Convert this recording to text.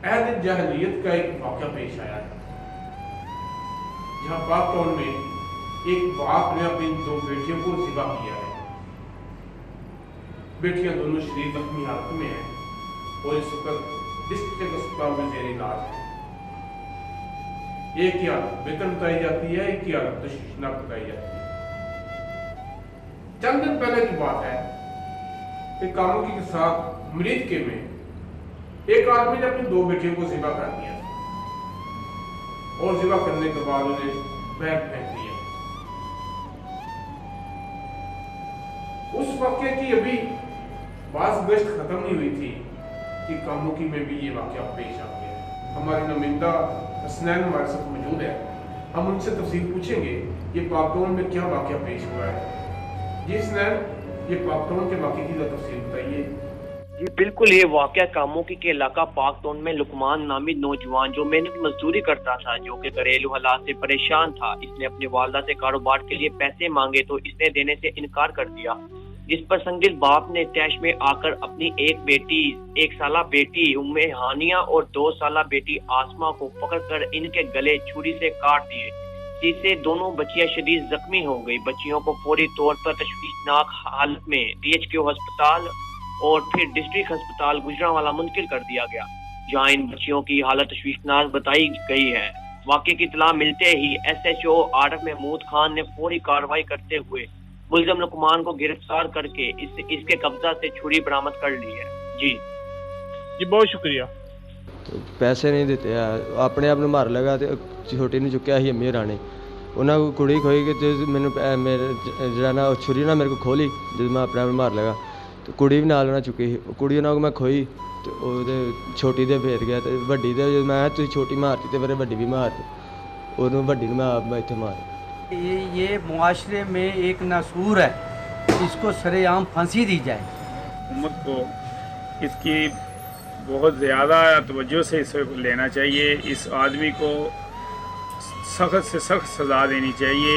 अहद जहलियत का एक वाक़या पेश आया है, जहाँ पाक टाउन में एक बाप ने अपनी दो बेटियों को ज़िबा किया है। बेटियां दोनों शरीर जख्मी हालत में हैं और इस वक्त डिस्ट्रिक्ट अस्पताल में ज़ेर इलाज है। एक की हालत बेहतर बताई जाती है, एक की हालत तशवीशनाक बताई जाती है। चंद दिन पहले की बात है कि कामुकी के साथ मरीज के में एक आदमी ने अपनी दो बेटियों को ज़िबा कर दिया और ज़िबा करने के बाद उन्हें बैग फेंक दिया। उस वाक़े की अभी बात गश्त खत्म नहीं हुई थी कि कामुकी में भी ये वाक़या पेश आ गया है। हमारी नुमाइंदा हसनैन हमारे साथ मौजूद है, हम उनसे तफसील पूछेंगे ये पाक टाउन में क्या वाक़या पेश हुआ है। जी हसनैन, ये पाक टाउन के वाक़े की तफसील बताइए। जी बिल्कुल, ये वाक़या कामुकी के इलाका पाक टाउन में लुकमान नामी नौजवान जो मेहनत मजदूरी करता था, जो कि घरेलू हालात से परेशान था। इसने अपनी वालदा से कारोबार के लिए पैसे मांगे तो इसने देने से इनकार कर दिया, जिस पर संगिल बाप ने तैश में आकर अपनी एक साला बेटी उम्मे हानिया और 2 साला बेटी आसमा को पकड़कर इनके गले छुरी से काट दिए, जिससे दोनों बच्चियां शदीद जख्मी हो गई। बच्चियों को फौरी तौर पर तशवीशनाक हालत में DHQ अस्पताल और फिर डिस्ट्रिक्ट अस्पताल गुजरांवाला मुंतकिल कर दिया गया, जहां इन बच्चियों की हालत तशवीशनाक बताई गई है। वाक़े की इत्तला मिलते ही SHO आरफ महमूद खान ने फौरी कार्रवाई करते हुए मुलजम लुकमान को गिरफ्तार करके इसके कब्जा से छुरी बरामद कर ली है। जी बहुत शुक्रिया। तो पैसे नहीं दिते, अपने आप मार लगा तो छोटी ने चुक्या ही अम्मी राणी उन्होंने को कुड़ी खोई कि मैंने मेरे जरा ना छुरी ना मेरे को खोली जो मैं अपने आप मार लगा तो कुड़ी भी नाल चुकी कुड़ी उन्होंने मैं खोई तो छोटी दे फेर गया तो वड्डी दे मैं तुम छोटी मारती तो फिर वड्डी भी मारती उन्होंने वड्डी मैं आप इतने मार। ये मुआशरे में एक नासूर है, इसको सरेआम फांसी दी जाए। हुकूमत को इसकी बहुत ज़्यादा तवज्जो से इसे लेना चाहिए, इस आदमी को सख्त से सख्त सज़ा देनी चाहिए।